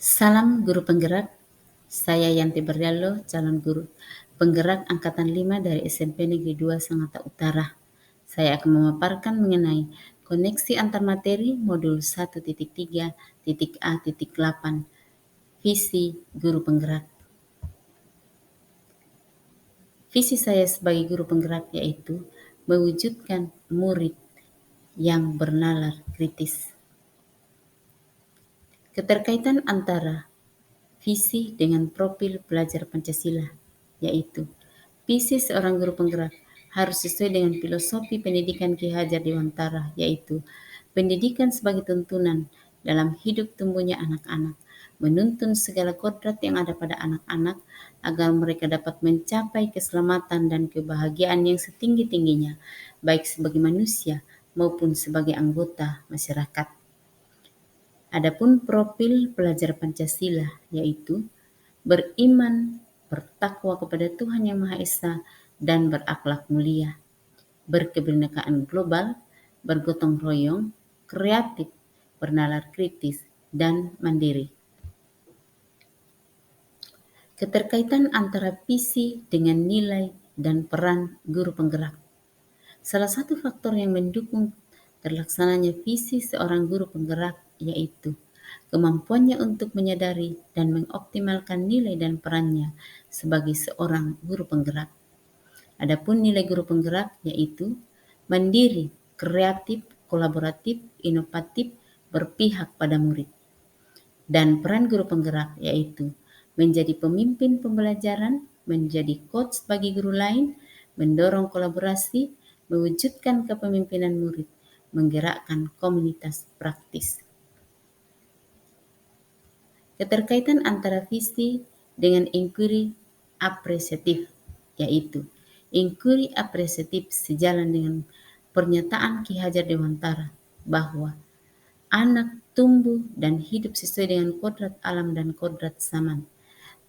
Salam guru penggerak, saya Yanti Berdiallo, calon guru penggerak angkatan 5 dari SMP Negeri 2 Sangatta Utara. Saya akan memaparkan mengenai koneksi antar materi modul 1.3.A.8 visi guru penggerak. Visi saya sebagai guru penggerak yaitu mewujudkan murid yang bernalar kritis. Keterkaitan antara visi dengan profil pelajar Pancasila, yaitu visi seorang guru penggerak harus sesuai dengan filosofi pendidikan Ki Hajar Dewantara, yaitu pendidikan sebagai tuntunan dalam hidup tumbuhnya anak-anak, menuntun segala kodrat yang ada pada anak-anak agar mereka dapat mencapai keselamatan dan kebahagiaan yang setinggi-tingginya, baik sebagai manusia maupun sebagai anggota masyarakat. Adapun profil pelajar Pancasila yaitu beriman, bertakwa kepada Tuhan Yang Maha Esa, dan berakhlak mulia, berkebinekaan global, bergotong royong, kreatif, bernalar kritis, dan mandiri. Keterkaitan antara visi dengan nilai dan peran guru penggerak. Salah satu faktor yang mendukung terlaksananya visi seorang guru penggerak yaitu kemampuannya untuk menyadari dan mengoptimalkan nilai dan perannya sebagai seorang guru penggerak. Adapun nilai guru penggerak yaitu mandiri, kreatif, kolaboratif, inovatif, berpihak pada murid. Dan peran guru penggerak yaitu menjadi pemimpin pembelajaran, menjadi coach bagi guru lain, mendorong kolaborasi, mewujudkan kepemimpinan murid, menggerakkan komunitas praktis. Keterkaitan antara visi dengan inquiry apresiatif, yaitu inquiry apresiatif sejalan dengan pernyataan Ki Hajar Dewantara bahwa anak tumbuh dan hidup sesuai dengan kodrat alam dan kodrat zaman.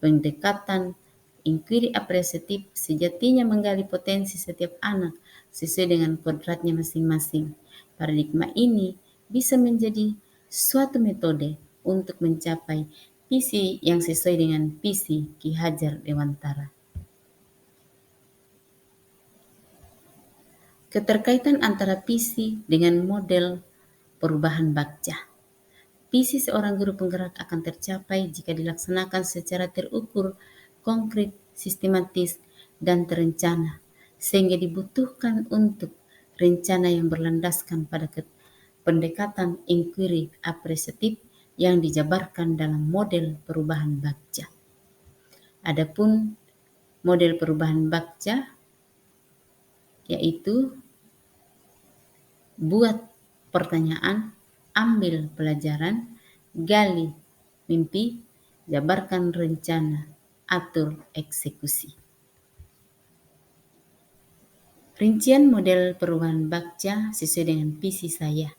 Pendekatan inquiry apresiatif sejatinya menggali potensi setiap anak sesuai dengan kodratnya masing-masing. Paradigma ini bisa menjadi suatu metode untuk mencapai visi yang sesuai dengan visi Ki Hajar Dewantara. Keterkaitan antara visi dengan model perubahan Bagja. Visi seorang guru penggerak akan tercapai jika dilaksanakan secara terukur, konkret, sistematis, dan terencana, sehingga dibutuhkan untuk rencana yang berlandaskan pada pendekatan inquiry apresiatif yang dijabarkan dalam model perubahan Bagja. Adapun model perubahan Bagja yaitu buat pertanyaan, ambil pelajaran, gali mimpi, jabarkan rencana, atur eksekusi. Rincian model perubahan Bagja sesuai dengan visi saya,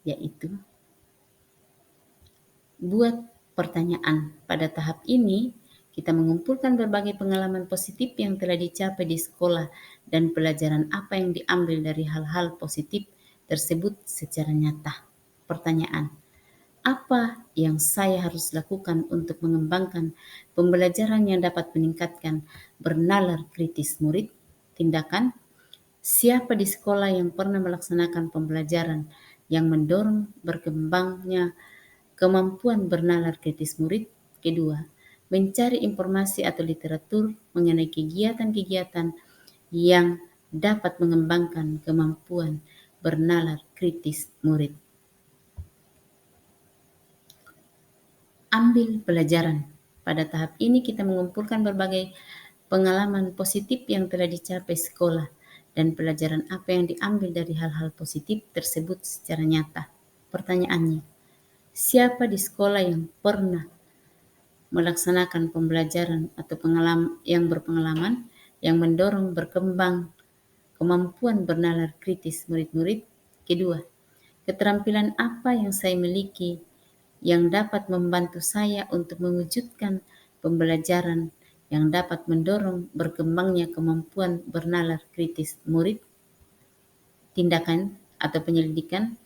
yaitu buat pertanyaan. Pada tahap ini, kita mengumpulkan berbagai pengalaman positif yang telah dicapai di sekolah dan pelajaran apa yang diambil dari hal-hal positif tersebut secara nyata. Pertanyaan, apa yang saya harus lakukan untuk mengembangkan pembelajaran yang dapat meningkatkan bernalar kritis murid? Tindakan, siapa di sekolah yang pernah melaksanakan pembelajaran yang mendorong berkembangnya kemampuan bernalar kritis murid? Kedua, mencari informasi atau literatur mengenai kegiatan-kegiatan yang dapat mengembangkan kemampuan bernalar kritis murid. Ambil pelajaran. Pada tahap ini kita mengumpulkan berbagai pengalaman positif yang telah dicapai sekolah dan pelajaran apa yang diambil dari hal-hal positif tersebut secara nyata. Pertanyaannya, siapa di sekolah yang pernah melaksanakan pembelajaran atau pengalaman yang berpengalaman yang mendorong berkembang kemampuan bernalar kritis murid-murid? Kedua, keterampilan apa yang saya miliki yang dapat membantu saya untuk mewujudkan pembelajaran yang dapat mendorong berkembangnya kemampuan bernalar kritis murid? Tindakan atau penyelidikan,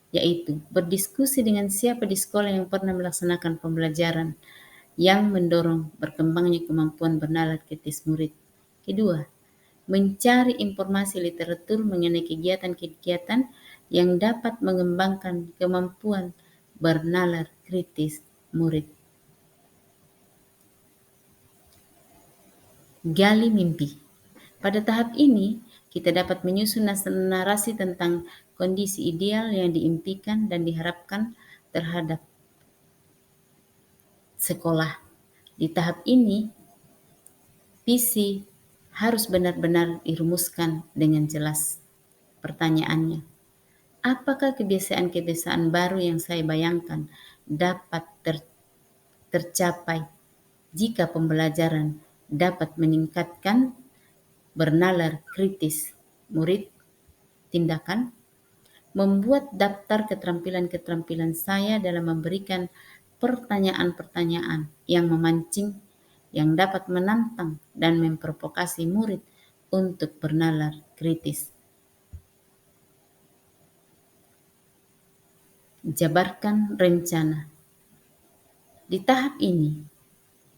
yaitu berdiskusi dengan siapa di sekolah yang pernah melaksanakan pembelajaran yang mendorong berkembangnya kemampuan bernalar kritis murid. Kedua, mencari informasi literatur mengenai kegiatan-kegiatan yang dapat mengembangkan kemampuan bernalar kritis murid. Gali mimpi. Pada tahap ini, kita dapat menyusun narasi tentang kondisi ideal yang diimpikan dan diharapkan terhadap sekolah. Di tahap ini, visi harus benar-benar dirumuskan dengan jelas. Pertanyaannya, apakah kebiasaan-kebiasaan baru yang saya bayangkan dapat tercapai jika pembelajaran dapat meningkatkan bernalar kritis murid? Tindakan, membuat daftar keterampilan-keterampilan saya dalam memberikan pertanyaan-pertanyaan yang memancing, yang dapat menantang dan memprovokasi murid untuk bernalar kritis. Jabarkan rencana. Di tahap ini,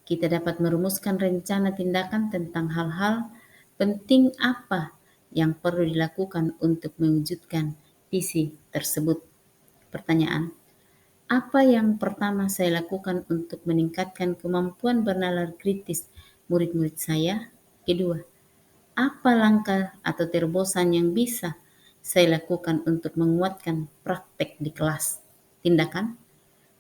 kita dapat merumuskan rencana tindakan tentang hal-hal penting apa yang perlu dilakukan untuk mewujudkan visi tersebut. Pertanyaan, apa yang pertama saya lakukan untuk meningkatkan kemampuan bernalar kritis murid-murid saya? Kedua, apa langkah atau terobosan yang bisa saya lakukan untuk menguatkan praktek di kelas? Tindakan,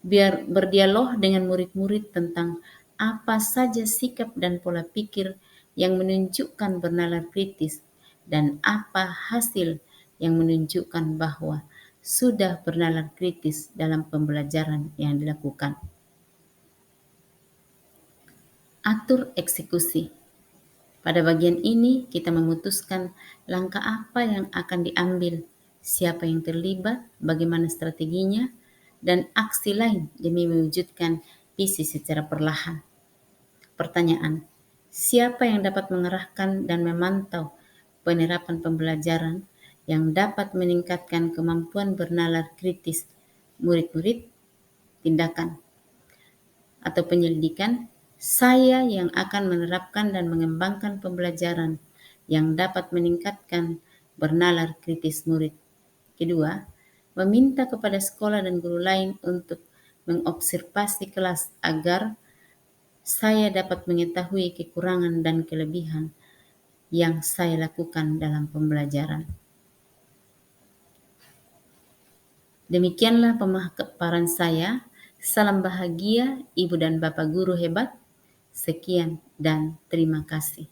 biar berdialog dengan murid-murid tentang apa saja sikap dan pola pikir yang menunjukkan bernalar kritis dan apa hasil yang menunjukkan bahwa sudah bernalar kritis dalam pembelajaran yang dilakukan. Atur eksekusi. Pada bagian ini kita memutuskan langkah apa yang akan diambil, siapa yang terlibat, bagaimana strateginya, dan aksi lain demi mewujudkan visi secara perlahan. Pertanyaan, siapa yang dapat mengarahkan dan memantau penerapan pembelajaran yang dapat meningkatkan kemampuan bernalar kritis murid-murid? Tindakan atau penyelidikan, saya yang akan menerapkan dan mengembangkan pembelajaran yang dapat meningkatkan bernalar kritis murid. Kedua, meminta kepada sekolah dan guru lain untuk mengobservasi kelas agar saya dapat mengetahui kekurangan dan kelebihan yang saya lakukan dalam pembelajaran. Demikianlah pemaparan saya. Salam bahagia, Ibu dan Bapak guru hebat. Sekian dan terima kasih.